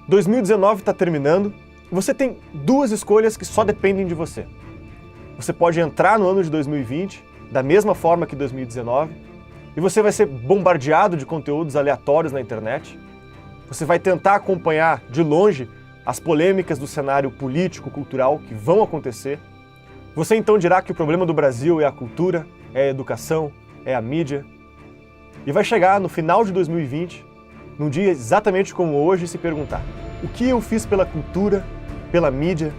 2019 está terminando e você tem duas escolhas que só dependem de você. Você pode entrar no ano de 2020 da mesma forma que 2019 e você vai ser bombardeado de conteúdos aleatórios na internet. Você vai tentar acompanhar de longe as polêmicas do cenário político, cultural que vão acontecer. Você então dirá que o problema do Brasil é a cultura, é a educação, é a mídia. E vai chegar no final de 2020, num dia exatamente como hoje, e se perguntar: o que eu fiz pela cultura, pela mídia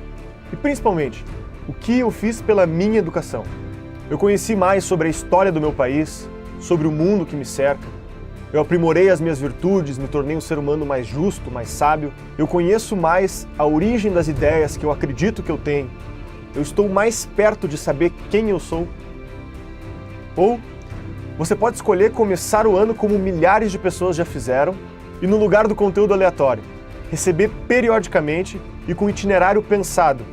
e principalmente, o que eu fiz pela minha educação? Eu conheci mais sobre a história do meu país, sobre o mundo que me cerca. Eu aprimorei as minhas virtudes, me tornei um ser humano mais justo, mais sábio. Eu conheço mais a origem das ideias que eu acredito que eu tenho. Eu estou mais perto de saber quem eu sou. Ou você pode escolher começar o ano como milhares de pessoas já fizeram e no lugar do conteúdo aleatório, receber periodicamente e com itinerário pensado,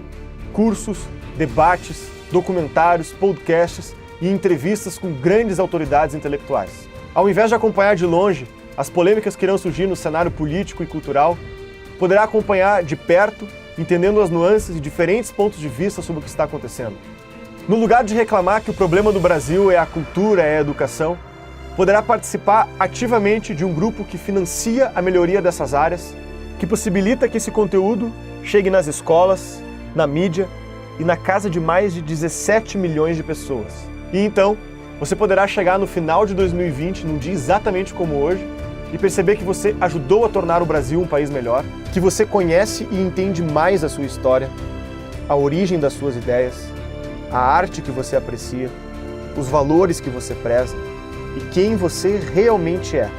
cursos, debates, documentários, podcasts e entrevistas com grandes autoridades intelectuais. Ao invés de acompanhar de longe as polêmicas que irão surgir no cenário político e cultural, poderá acompanhar de perto, entendendo as nuances e diferentes pontos de vista sobre o que está acontecendo. No lugar de reclamar que o problema do Brasil é a cultura, é a educação, poderá participar ativamente de um grupo que financia a melhoria dessas áreas, que possibilita que esse conteúdo chegue nas escolas, na mídia e na casa de mais de 17 milhões de pessoas. E então, você poderá chegar no final de 2020, num dia exatamente como hoje, e perceber que você ajudou a tornar o Brasil um país melhor, que você conhece e entende mais a sua história, a origem das suas ideias, a arte que você aprecia, os valores que você preza e quem você realmente é.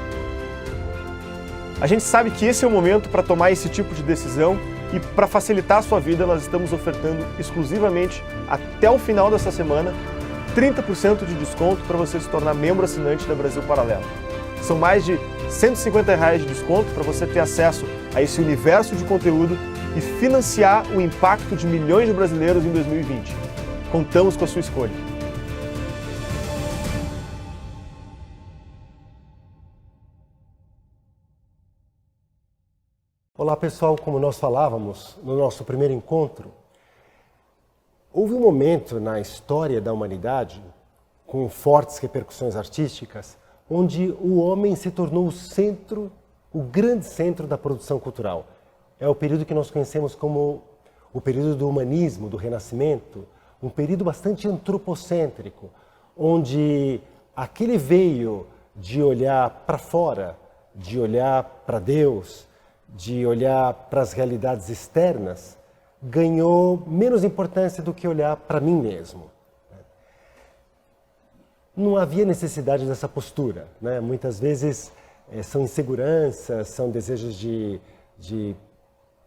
A gente sabe que esse é o momento para tomar esse tipo de decisão e para facilitar a sua vida, nós estamos ofertando exclusivamente até o final dessa semana 30% de desconto para você se tornar membro assinante da Brasil Paralelo. São mais de R$150 de desconto para você ter acesso a esse universo de conteúdo e financiar o impacto de milhões de brasileiros em 2020. Contamos com a sua escolha. Olá pessoal, como nós falávamos no nosso primeiro encontro, houve um momento na história da humanidade, com fortes repercussões artísticas, onde o homem se tornou o centro, o grande centro da produção cultural. É o período que nós conhecemos como o período do humanismo, do Renascimento, um período bastante antropocêntrico, onde aquele veio de olhar para fora, de olhar para Deus, de olhar para as realidades externas, ganhou menos importância do que olhar para mim mesmo. Não havia necessidade dessa postura, né? Muitas vezes são inseguranças, são desejos de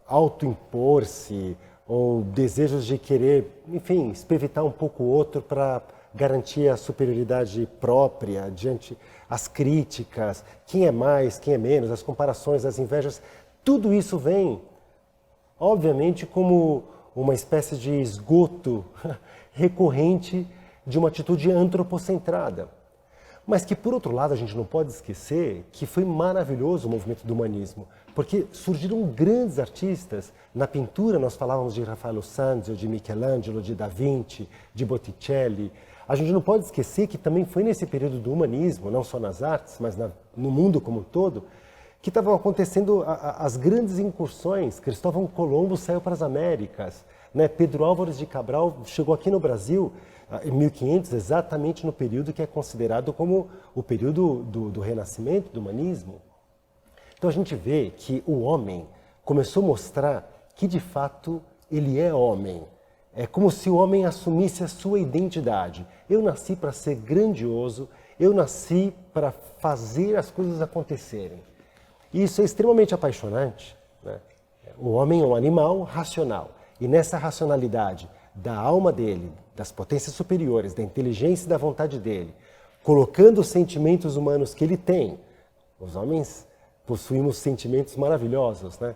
autoimpor-se ou desejos de querer, enfim, espevitar um pouco o outro para garantir a superioridade própria diante as críticas, quem é mais, quem é menos, as comparações, as invejas. Tudo isso vem, obviamente, como uma espécie de esgoto recorrente de uma atitude antropocentrada. Mas que, por outro lado, a gente não pode esquecer que foi maravilhoso o movimento do humanismo, porque surgiram grandes artistas. Na pintura, nós falávamos de Rafael Sanzio, de Michelangelo, de Da Vinci, de Botticelli. A gente não pode esquecer que também foi nesse período do humanismo, não só nas artes, mas no mundo como um todo, que estavam acontecendo as grandes incursões. Cristóvão Colombo saiu para as Américas, né? Pedro Álvares de Cabral chegou aqui no Brasil em 1500, exatamente no período que é considerado como o período do Renascimento, do humanismo. Então a gente vê que o homem começou a mostrar que de fato ele é homem. É como se o homem assumisse a sua identidade. Eu nasci para ser grandioso, eu nasci para fazer as coisas acontecerem. E isso é extremamente apaixonante, né? O homem é um animal racional. E nessa racionalidade da alma dele, das potências superiores, da inteligência e da vontade dele, colocando os sentimentos humanos que ele tem. Os homens possuímos sentimentos maravilhosos, né?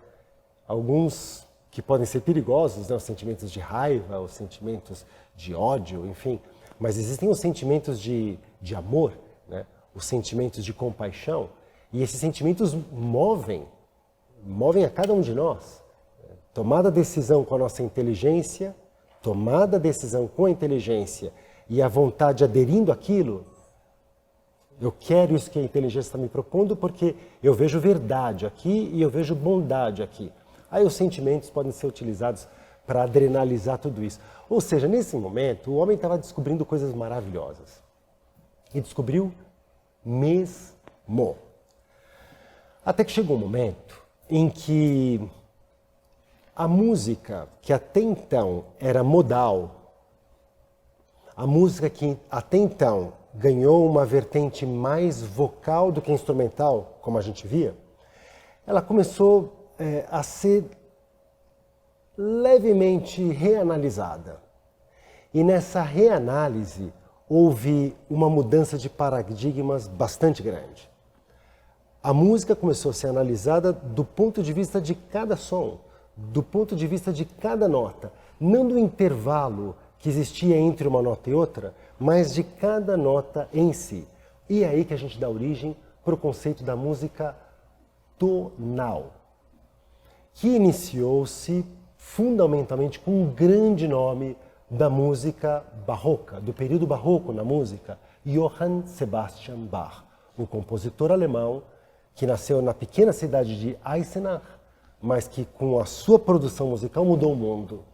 Alguns que podem ser perigosos, né? Os sentimentos de raiva, os sentimentos de ódio, enfim. Mas existem os sentimentos de amor, né? Os sentimentos de compaixão. E esses sentimentos movem movem a cada um de nós. Tomada a decisão com a nossa inteligência, tomada a decisão com a inteligência e a vontade aderindo àquilo, eu quero isso que a inteligência está me propondo porque eu vejo verdade aqui e eu vejo bondade aqui. Aí os sentimentos podem ser utilizados para adrenalizar tudo isso. Ou seja, nesse momento, o homem estava descobrindo coisas maravilhosas. E descobriu mesmo. Até que chegou um momento em que a música, que até então era modal, a música que até então ganhou uma vertente mais vocal do que instrumental, como a gente via, ela começou a ser levemente reanalisada. E nessa reanálise houve uma mudança de paradigmas bastante grande. A música começou a ser analisada do ponto de vista de cada som, do ponto de vista de cada nota, não do intervalo que existia entre uma nota e outra, mas de cada nota em si. E é aí que a gente dá origem para o conceito da música tonal, que iniciou-se fundamentalmente com um grande nome da música barroca, do período barroco na música, Johann Sebastian Bach, um compositor alemão que nasceu na pequena cidade de Eisenach, mas que com a sua produção musical mudou o mundo.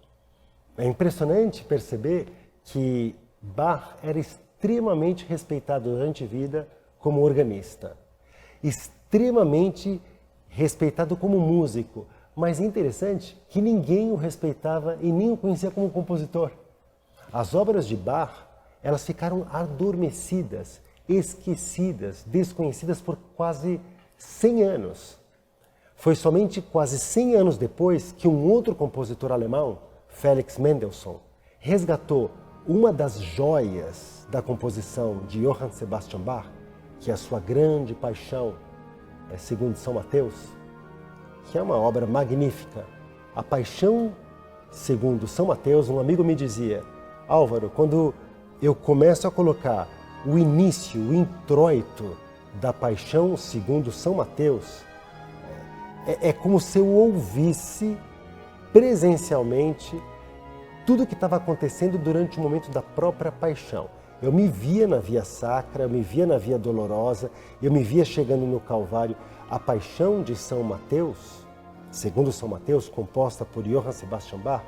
É impressionante perceber que Bach era extremamente respeitado durante a vida como organista, extremamente respeitado como músico, mas interessante que ninguém o respeitava e nem o conhecia como compositor. As obras de Bach, elas ficaram adormecidas, esquecidas, desconhecidas por quase 100 anos. Foi somente quase 100 anos depois que um outro compositor alemão, Felix Mendelssohn, resgatou uma das joias da composição de Johann Sebastian Bach, que é a sua grande paixão, segundo São Mateus, que é uma obra magnífica. A Paixão segundo São Mateus, um amigo me dizia: Álvaro, quando eu começo a colocar o início, o introito da Paixão segundo São Mateus, é como se eu ouvisse presencialmente tudo o que estava acontecendo durante o momento da própria paixão. Eu me via na via sacra, eu me via na via dolorosa, eu me via chegando no Calvário. A Paixão de São Mateus, segundo São Mateus, composta por Johann Sebastian Bach,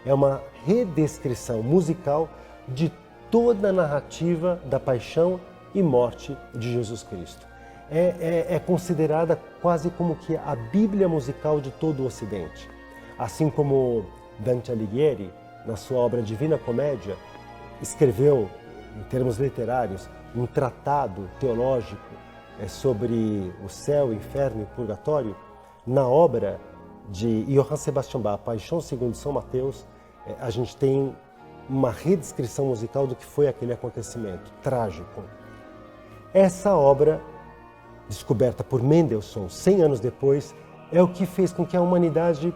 é uma redescrição musical de toda a narrativa da paixão e morte de Jesus Cristo. É considerada quase como que a Bíblia musical de todo o Ocidente. Assim como Dante Alighieri, na sua obra Divina Comédia, escreveu, em termos literários, um tratado teológico sobre o céu, o inferno e o purgatório, na obra de Johann Sebastian Bach, Paixão segundo São Mateus, a gente tem uma redescrição musical do que foi aquele acontecimento trágico. Essa obra, descoberta por Mendelssohn 100 anos depois, é o que fez com que a humanidade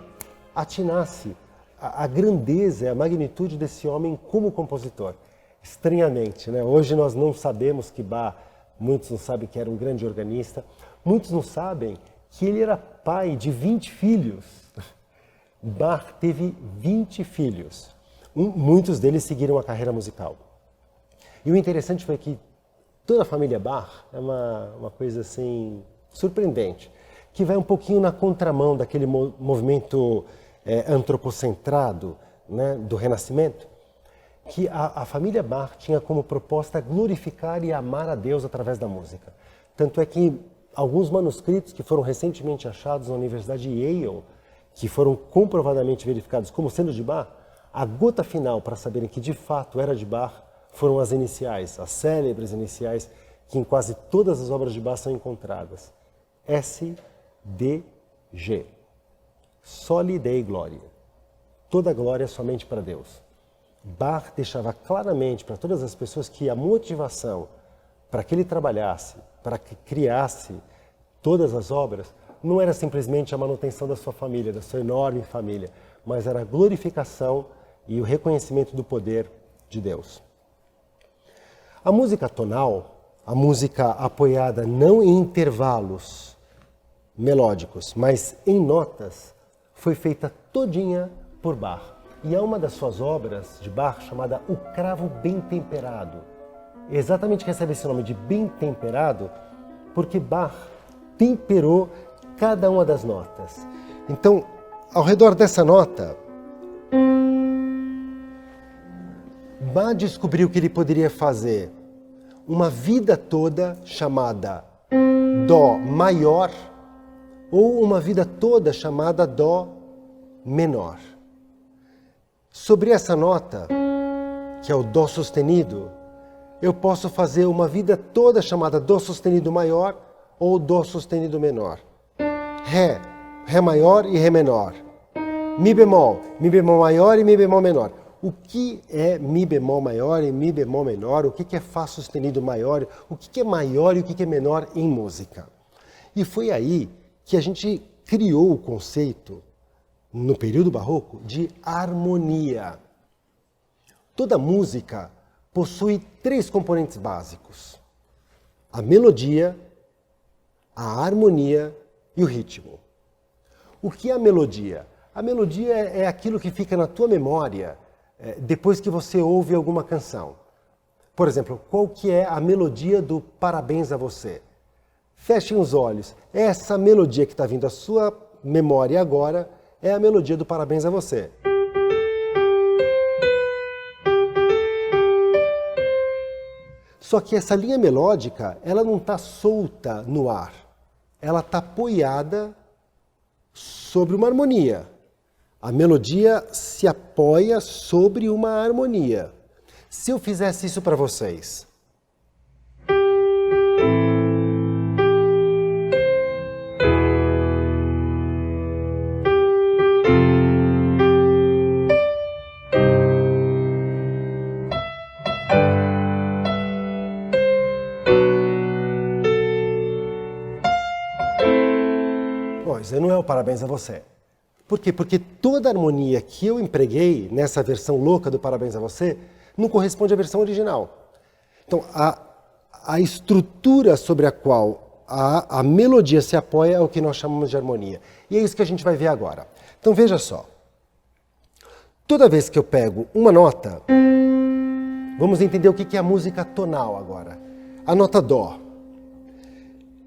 atinasse a grandeza e a magnitude desse homem como compositor. Estranhamente, né? Hoje nós não sabemos que Bach, muitos não sabem que era um grande organista, muitos não sabem que ele era pai de 20 filhos. Bach teve 20 filhos. Muitos deles seguiram a carreira musical. E o interessante foi que toda a família Bach é uma coisa assim surpreendente, que vai um pouquinho na contramão daquele movimento antropocentrado, né, do Renascimento, que a família Bach tinha como proposta glorificar e amar a Deus através da música. Tanto é que alguns manuscritos que foram recentemente achados na Universidade de Yale, que foram comprovadamente verificados como sendo de Bach, a gota final para saberem que de fato era de Bach foram as iniciais, as célebres iniciais, que em quase todas as obras de Bach são encontradas. S.D.G. Soli Dei Gloria. Toda glória somente para Deus. Bach deixava claramente para todas as pessoas que a motivação para que ele trabalhasse, para que criasse todas as obras, não era simplesmente a manutenção da sua família, da sua enorme família, mas era a glorificação e o reconhecimento do poder de Deus. A música tonal, a música apoiada não em intervalos, melódicos, mas em notas, foi feita todinha por Bach. E há uma das suas obras de Bach chamada O Cravo Bem Temperado. Exatamente recebe esse nome de bem temperado porque Bach temperou cada uma das notas. Então, ao redor dessa nota, Bach descobriu que ele poderia fazer uma vida toda chamada Dó maior ou uma vida toda chamada Dó menor. Sobre essa nota, que é o Dó sustenido, eu posso fazer uma vida toda chamada Dó sustenido maior ou Dó sustenido menor. Ré, Ré maior e Ré menor. Mi bemol maior e Mi bemol menor. O que é Mi bemol maior e Mi bemol menor? O que é Fá sustenido maior? O que é maior e o que é menor em música? E foi aí que a gente criou o conceito, no período barroco, de harmonia. Toda música possui 3 componentes básicos: a melodia, a harmonia e o ritmo. O que é a melodia? A melodia é aquilo que fica na tua memória depois que você ouve alguma canção. Por exemplo, qual que é a melodia do Parabéns a Você? Fechem os olhos. Essa melodia que está vindo à sua memória agora é a melodia do Parabéns a Você. Só que essa linha melódica, ela não está solta no ar. Ela está apoiada sobre uma harmonia. A melodia se apoia sobre uma harmonia. Se eu fizesse isso para vocês... Isso não é o Parabéns a Você. Por quê? Porque toda a harmonia que eu empreguei nessa versão louca do Parabéns a Você não corresponde à versão original. Então, a estrutura sobre a qual a melodia se apoia é o que nós chamamos de harmonia. E é isso que a gente vai ver agora. Então, veja só. Toda vez que eu pego uma nota, vamos entender o que é a música tonal agora. A nota Dó.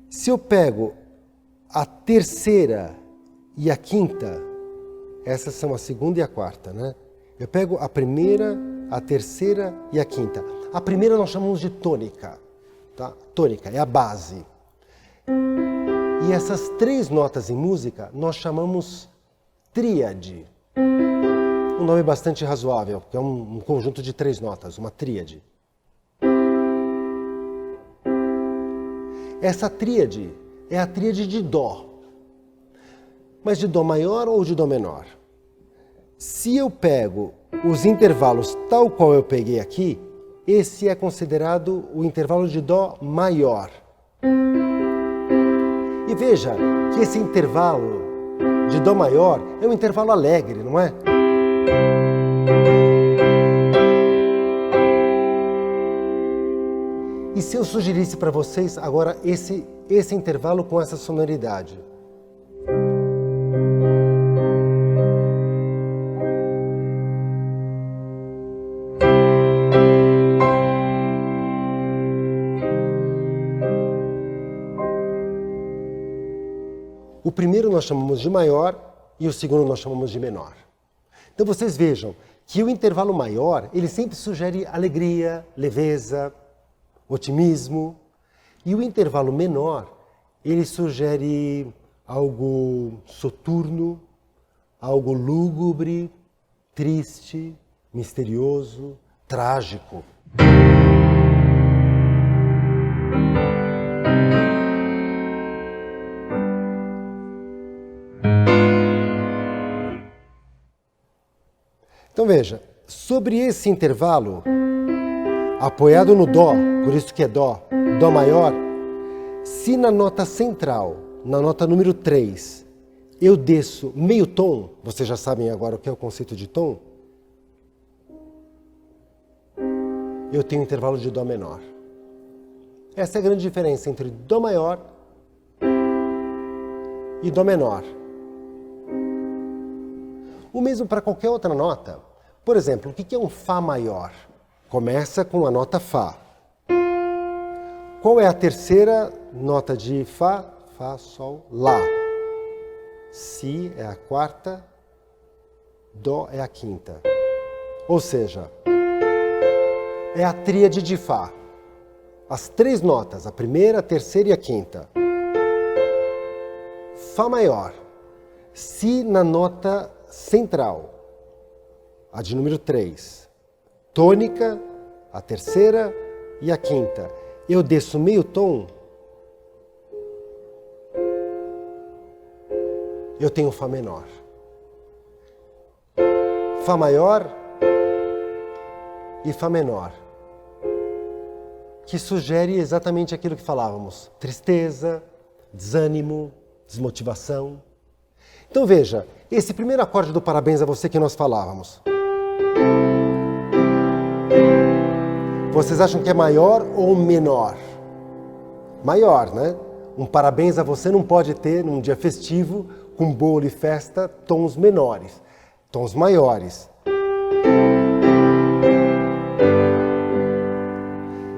Se eu pego a terceira e a quinta, essas são a segunda e a quarta, né? Eu pego a primeira, a terceira e a quinta. A primeira nós chamamos de tônica, tá? Tônica é a base. E essas 3 notas em música nós chamamos tríade. Um nome bastante razoável, que é um conjunto de 3 notas, uma tríade. Essa tríade é a tríade de Dó. Mas de Dó maior ou de Dó menor? Se eu pego os intervalos tal qual eu peguei aqui, esse é considerado o intervalo de Dó maior. E veja que esse intervalo de Dó maior é um intervalo alegre, não é? E se eu sugerisse para vocês agora esse intervalo com essa sonoridade? O primeiro nós chamamos de maior e o segundo nós chamamos de menor. Então vocês vejam que o intervalo maior, ele sempre sugere alegria, leveza, otimismo. E o intervalo menor, ele sugere algo soturno, algo lúgubre, triste, misterioso, trágico. Então veja, sobre esse intervalo, apoiado no Dó, por isso que é Dó, Dó maior, se na nota central, na nota número 3, eu desço meio tom, vocês já sabem agora o que é o conceito de tom, eu tenho intervalo de Dó menor. Essa é a grande diferença entre Dó maior e Dó menor. O mesmo para qualquer outra nota. Por exemplo, o que é um Fá maior? Começa com a nota Fá. Qual é a terceira nota de Fá? Fá, Sol, Lá. Si é a quarta, Dó é a quinta. Ou seja, é a tríade de Fá. As três notas, a primeira, a terceira e a quinta. Fá maior. Si na nota central, a de número 3. Tônica, a terceira e a quinta. Eu desço meio tom, eu tenho Fá menor. Fá maior e Fá menor, que sugere exatamente aquilo que falávamos: tristeza, desânimo, desmotivação. Então veja, esse primeiro acorde do Parabéns a Você que nós falávamos, vocês acham que é maior ou menor? Maior, né? Um Parabéns a Você não pode ter, num dia festivo, com bolo e festa, tons menores, tons maiores.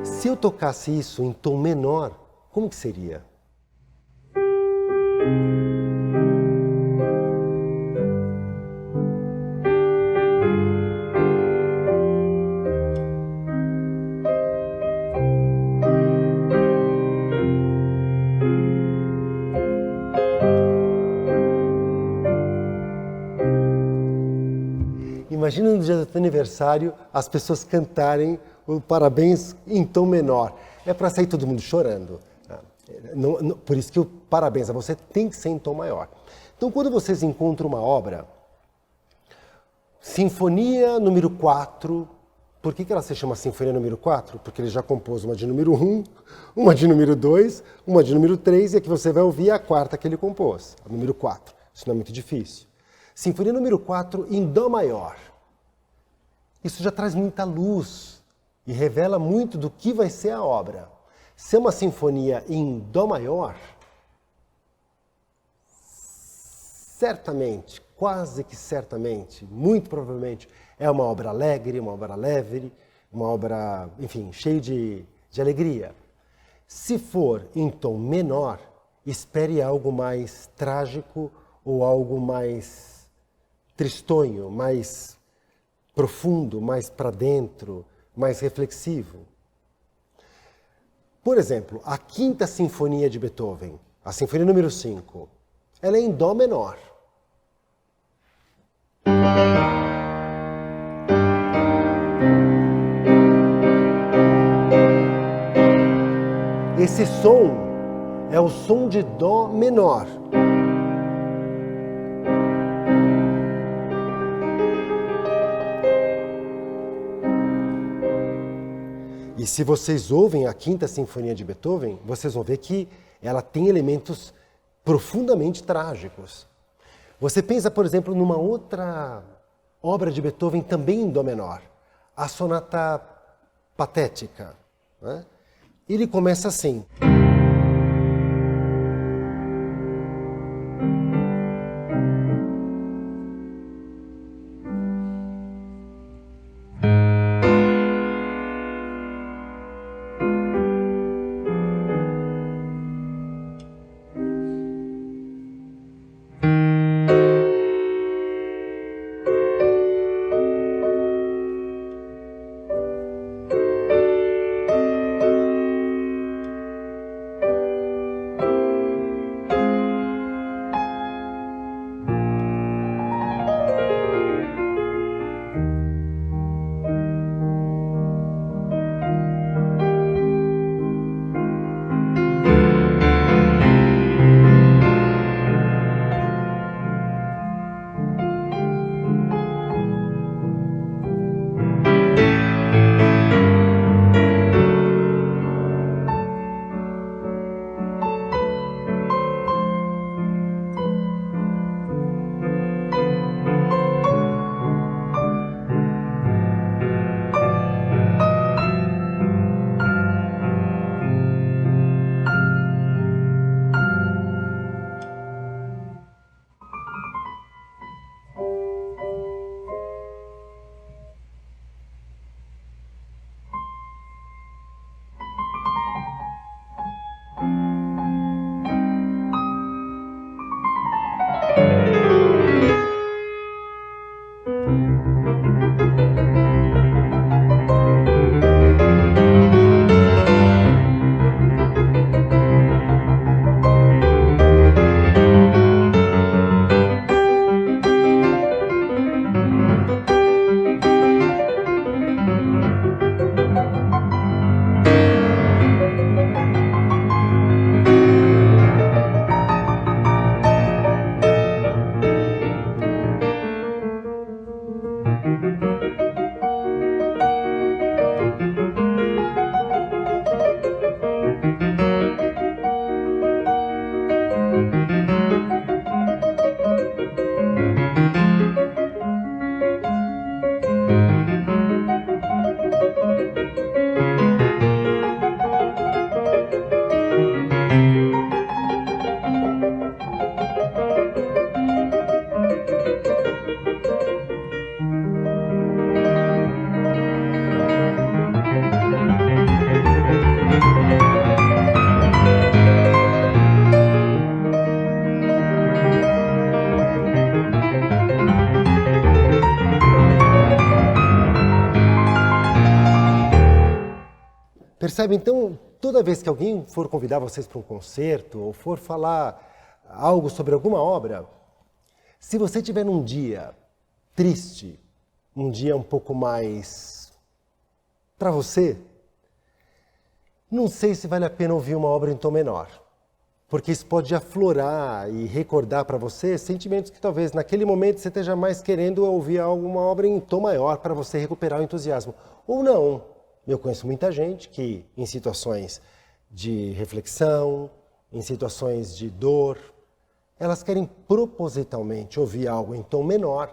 Se eu tocasse isso em tom menor, como que seria? Imagina no dia do teu aniversário as pessoas cantarem o Parabéns em tom menor. É para sair todo mundo chorando. Por isso que o Parabéns a Você tem que ser em tom maior. Então, quando vocês encontram uma obra, Sinfonia número 4, por que ela se chama Sinfonia número 4? Porque ele já compôs uma de número 1, uma de número 2, uma de número 3, e a que você vai ouvir é a quarta que ele compôs, a número 4. Isso não é muito difícil. Sinfonia número 4 em Dó maior. Isso já traz muita luz e revela muito do que vai ser a obra. Se é uma sinfonia em Dó maior, certamente, quase que certamente, muito provavelmente, é uma obra alegre, uma obra leve, uma obra, enfim, cheia de alegria. Se for em tom menor, espere algo mais trágico ou algo mais tristonho, mais profundo, mais para dentro, mais reflexivo. Por exemplo, a Quinta Sinfonia de Beethoven, a Sinfonia número 5, ela é em Dó menor. Esse som é o som de Dó menor. E se vocês ouvem a Quinta Sinfonia de Beethoven, vocês vão ver que ela tem elementos profundamente trágicos. Você pensa, por exemplo, numa outra obra de Beethoven também em Dó menor, a Sonata Patética, né? Ele começa assim. Percebe? Então, toda vez que alguém for convidar vocês para um concerto ou for falar algo sobre alguma obra, se você tiver num dia triste, um dia um pouco mais para você, não sei se vale a pena ouvir uma obra em tom menor, porque isso pode aflorar e recordar para você sentimentos que talvez naquele momento você esteja mais querendo ouvir alguma obra em tom maior para você recuperar o entusiasmo. Ou não. Eu conheço muita gente que em situações de reflexão, em situações de dor, elas querem propositalmente ouvir algo em tom menor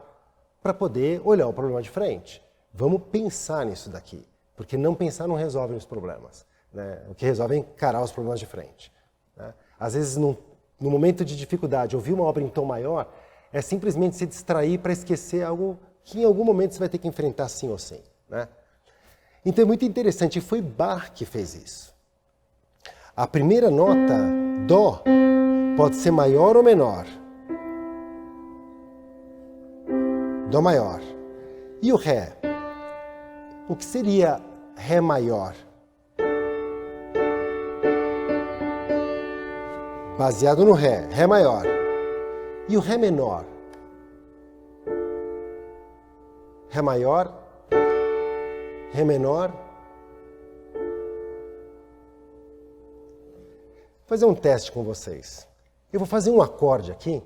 para poder olhar o problema de frente. Vamos pensar nisso daqui, porque não pensar não resolve os problemas, né? O que resolve é encarar os problemas de frente, né? Às vezes, no momento de dificuldade, ouvir uma obra em tom maior é simplesmente se distrair para esquecer algo que em algum momento você vai ter que enfrentar sim ou sim, né? Então é muito interessante, e foi Bach que fez isso. A primeira nota, Dó, pode ser maior ou menor. Dó maior. E o Ré? O que seria Ré maior? Baseado no Ré, Ré maior. E o Ré menor? Ré maior, Ré menor. Vou fazer um teste com vocês. Eu vou fazer um acorde aqui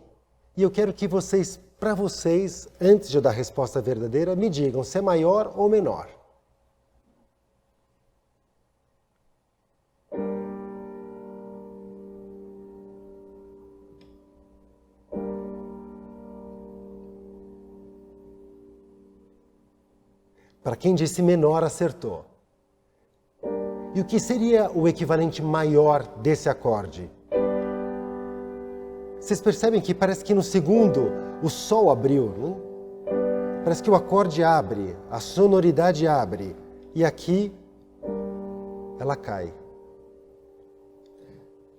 e eu quero que vocês, para vocês, antes de eu dar a resposta verdadeira, me digam se é maior ou menor. Para quem disse menor, acertou. E o que seria o equivalente maior desse acorde? Vocês percebem que parece que no segundo o Sol abriu, não? Parece que o acorde abre, a sonoridade abre, e aqui ela cai.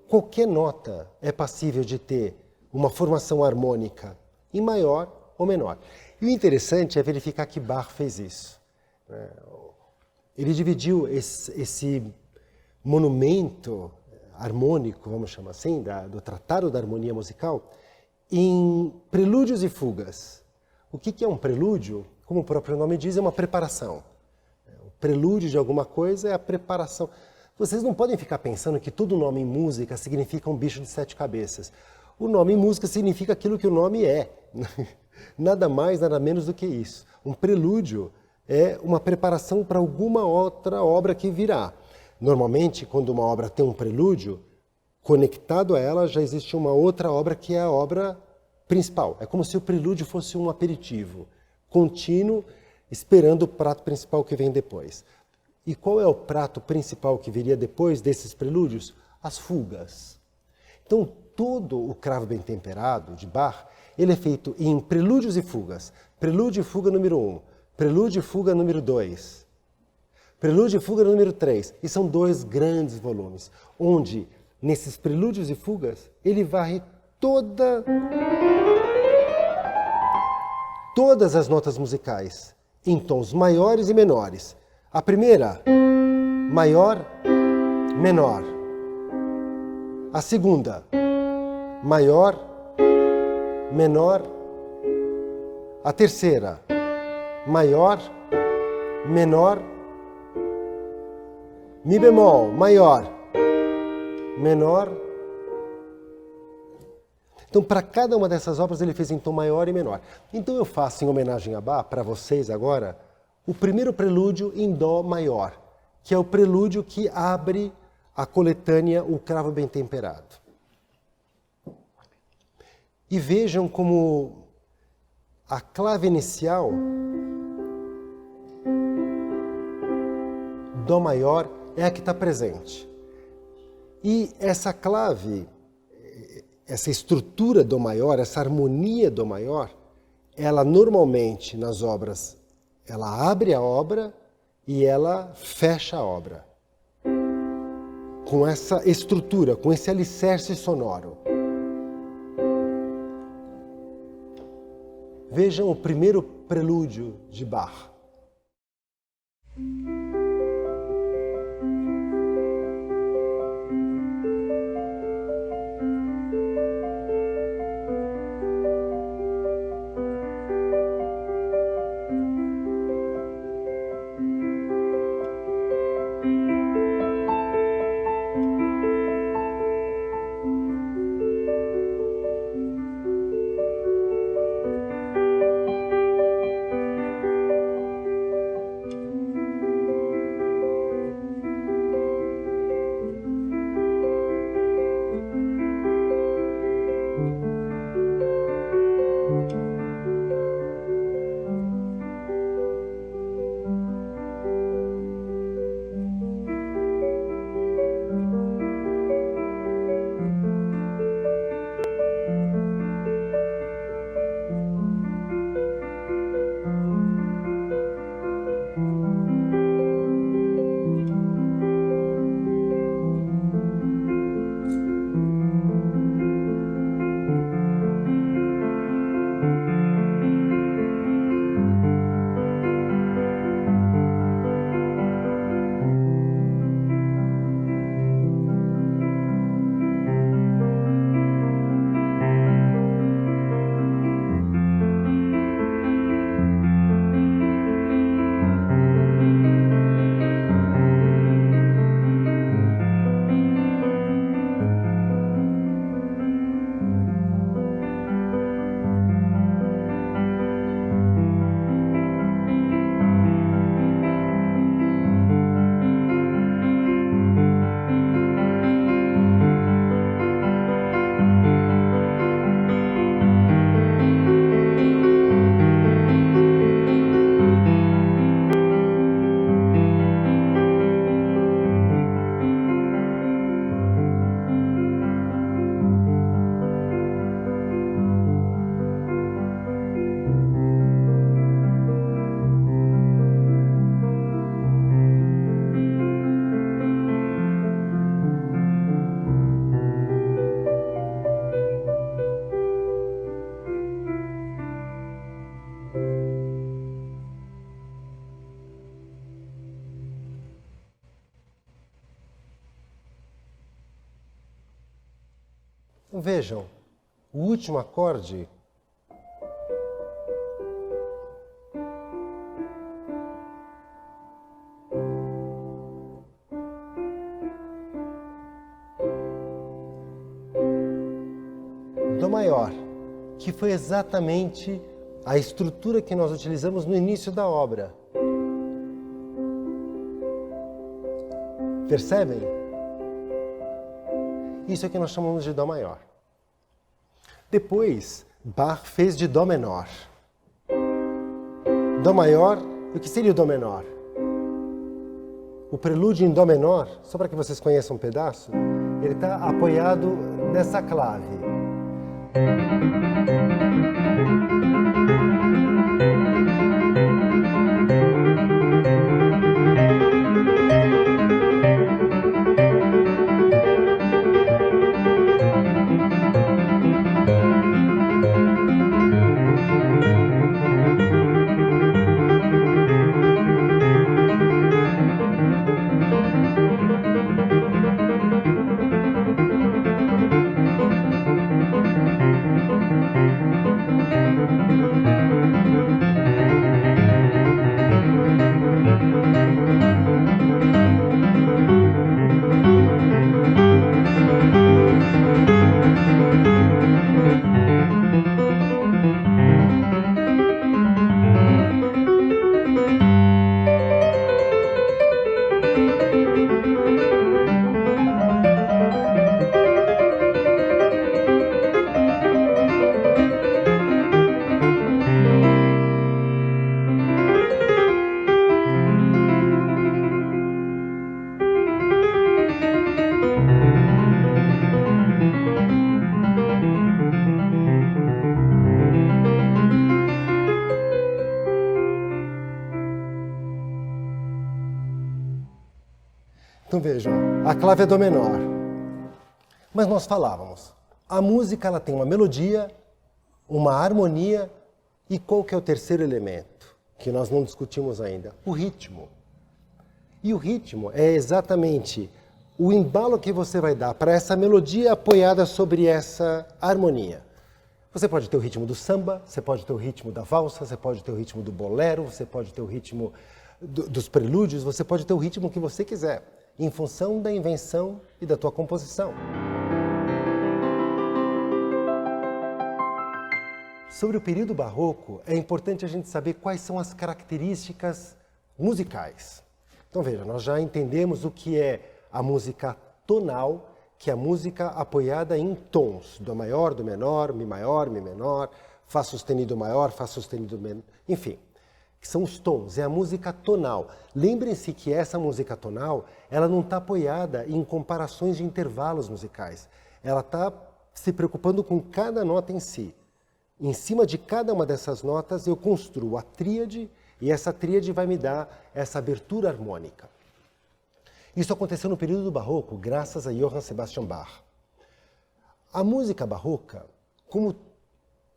Qualquer nota é passível de ter uma formação harmônica em maior ou menor. E o interessante é verificar que Bach fez isso. Ele dividiu esse monumento harmônico, vamos chamar assim, do Tratado da Harmonia Musical, em prelúdios e fugas. O que é um prelúdio? Como o próprio nome diz, é uma preparação. O prelúdio de alguma coisa é a preparação. Vocês não podem ficar pensando que todo nome em música significa um bicho de 7 cabeças. O nome em música significa aquilo que o nome é. Nada mais, nada menos do que isso. Um prelúdio é uma preparação para alguma outra obra que virá. Normalmente, quando uma obra tem um prelúdio, conectado a ela já existe uma outra obra que é a obra principal. É como se o prelúdio fosse um aperitivo, contínuo, esperando o prato principal que vem depois. E qual é o prato principal que viria depois desses prelúdios? As fugas. Então, todo o cravo bem temperado de Bach, ele é feito em prelúdios e fugas. Prelúdio e fuga número 1. Prelúdio e fuga número 2, prelúdio e fuga número 3, e são 2 grandes volumes, onde, nesses prelúdios e fugas, ele varre todas as notas musicais, em tons maiores e menores. A primeira, maior, menor. A segunda, maior, menor. A terceira, maior, menor, mi bemol, maior, menor. Então, para cada uma dessas obras, ele fez em tom maior e menor. Então, eu faço, em homenagem a Bach, para vocês agora, o primeiro prelúdio em dó maior, que é o prelúdio que abre a coletânea O Cravo Bem Temperado. E vejam como a clave inicial, Dó maior, é a que está presente. E essa clave, essa estrutura Dó maior, essa harmonia Dó maior, ela normalmente nas obras, ela abre a obra e ela fecha a obra. Com essa estrutura, com esse alicerce sonoro. Vejam o primeiro prelúdio de Bach. Vejam, o último acorde Dó maior, que foi exatamente a estrutura que nós utilizamos no início da obra. Percebem? Isso é que nós chamamos de Dó maior. Depois, Bach fez de Dó menor. Dó maior, e o que seria o Dó menor? O prelúdio em Dó menor, só para que vocês conheçam um pedaço, ele está apoiado nessa clave. Então vejam, a clave é Dó menor. Mas nós falávamos, a música ela tem uma melodia, uma harmonia e qual que é o terceiro elemento que nós não discutimos ainda? O ritmo. E o ritmo é exatamente o embalo que você vai dar para essa melodia apoiada sobre essa harmonia. Você pode ter o ritmo do samba, você pode ter o ritmo da valsa, você pode ter o ritmo do bolero, você pode ter o ritmo dos prelúdios, você pode ter o ritmo que você quiser, em função da invenção e da tua composição. Sobre o período barroco, é importante a gente saber quais são as características musicais. Então veja, nós já entendemos o que é a música tonal, que é a música apoiada em tons, Dó maior, Dó menor, Mi menor, Fá sustenido maior, Fá sustenido menor, enfim, que são os tons, é a música tonal. Lembrem-se que essa música tonal, ela não está apoiada em comparações de intervalos musicais. Ela está se preocupando com cada nota em si. Em cima de cada uma dessas notas eu construo a tríade e essa tríade vai me dar essa abertura harmônica. Isso aconteceu no período do Barroco, graças a Johann Sebastian Bach. A música barroca, como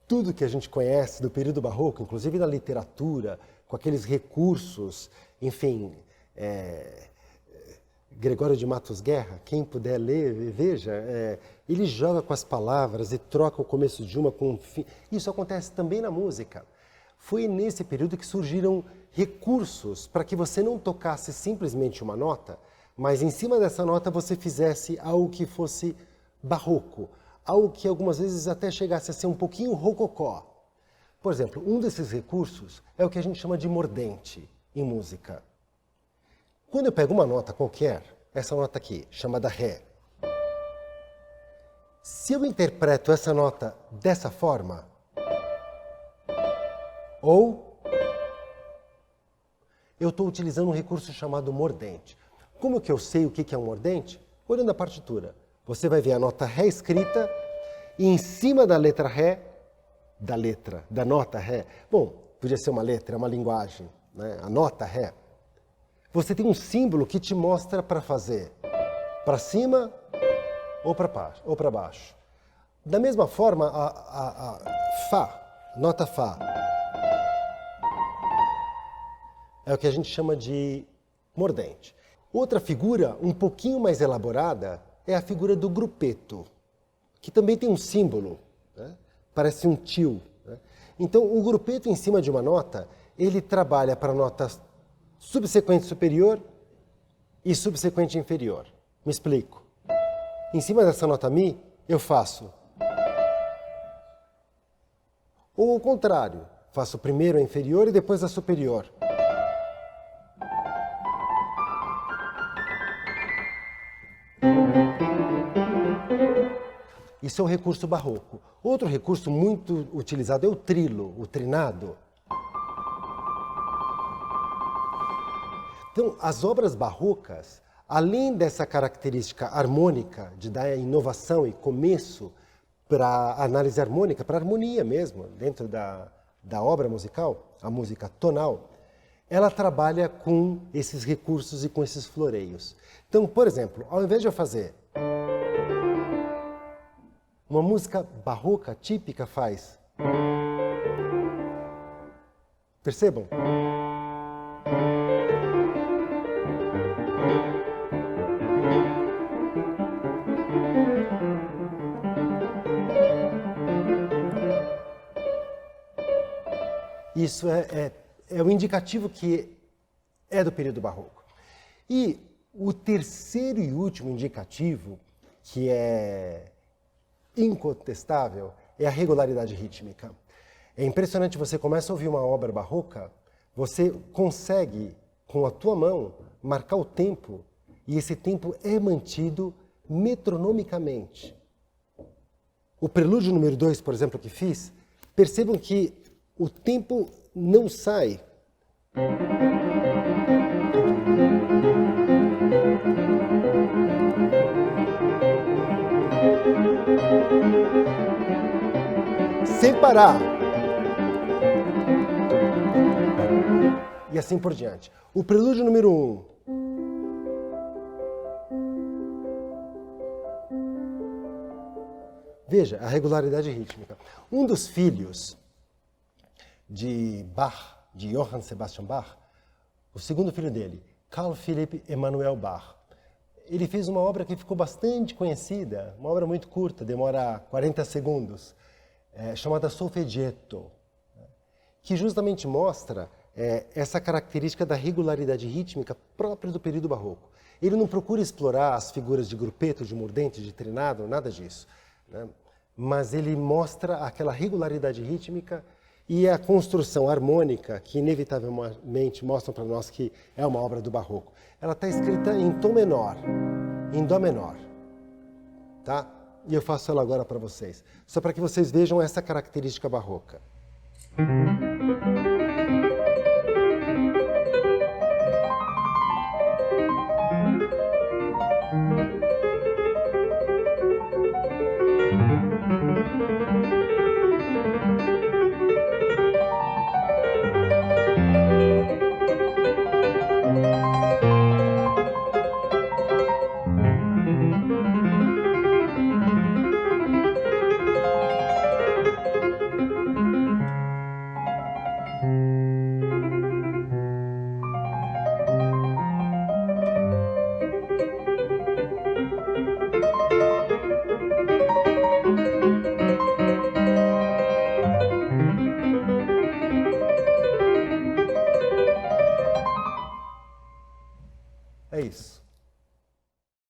tudo que a gente conhece do período barroco, inclusive na literatura, com aqueles recursos, enfim, Gregório de Matos Guerra, quem puder ler, veja, ele joga com as palavras e troca o começo de uma com o fim. Isso acontece também na música. Foi nesse período que surgiram recursos para que você não tocasse simplesmente uma nota, mas em cima dessa nota você fizesse algo que fosse barroco, algo que algumas vezes até chegasse a ser um pouquinho rococó. Por exemplo, um desses recursos é o que a gente chama de mordente em música. Quando eu pego uma nota qualquer, essa nota aqui, chamada Ré, se eu interpreto essa nota dessa forma, ou eu estou utilizando um recurso chamado mordente. Como que eu sei o que é um mordente? Olhando a partitura. Você vai ver a nota Ré escrita e em cima da letra Ré, da nota Ré, bom, podia ser uma letra, é uma linguagem, né? A nota Ré. Você tem um símbolo que te mostra para fazer para cima ou para baixo. Da mesma forma, a Fá, nota Fá, é o que a gente chama de mordente. Outra figura um pouquinho mais elaborada é a figura do grupeto, que também tem um símbolo, né? Parece um tio. Né? Então, o grupeto em cima de uma nota, ele trabalha para a nota subsequente superior e subsequente inferior. Me explico. Em cima dessa nota Mi, eu faço. Ou ao contrário, faço primeiro a inferior e depois a superior. Isso é um recurso barroco. Outro recurso muito utilizado é o trilo, o trinado. Então, as obras barrocas, além dessa característica harmônica, de dar inovação e começo para a análise harmônica, para a harmonia mesmo, dentro da obra musical, a música tonal, ela trabalha com esses recursos e com esses floreios. Então, por exemplo, ao invés de eu fazer uma música barroca típica faz. Percebam? Isso é um indicativo que é do período barroco. E o terceiro e último indicativo, que é incontestável, é a regularidade rítmica. É impressionante, você começa a ouvir uma obra barroca, você consegue, com a tua mão, marcar o tempo, e esse tempo é mantido metronomicamente. O prelúdio número 2, por exemplo, que fiz, percebam que o tempo não sai. Sem parar. E assim por diante. O prelúdio número 1. Veja, a regularidade rítmica. Um dos filhos de Bach, de Johann Sebastian Bach, o segundo filho dele, Carl Philipp Emanuel Bach, ele fez uma obra que ficou bastante conhecida, uma obra muito curta, demora 40 segundos, chamada Solfeggetto, que justamente mostra essa característica da regularidade rítmica própria do período barroco. Ele não procura explorar as figuras de grupeto, de mordente, de trinado, nada disso, né? Mas ele mostra aquela regularidade rítmica e a construção harmônica que inevitavelmente mostram para nós que é uma obra do barroco. Ela está escrita em tom menor, em dó menor, tá? e eu faço ela agora para vocês, só para que vocês vejam essa característica barroca. É isso.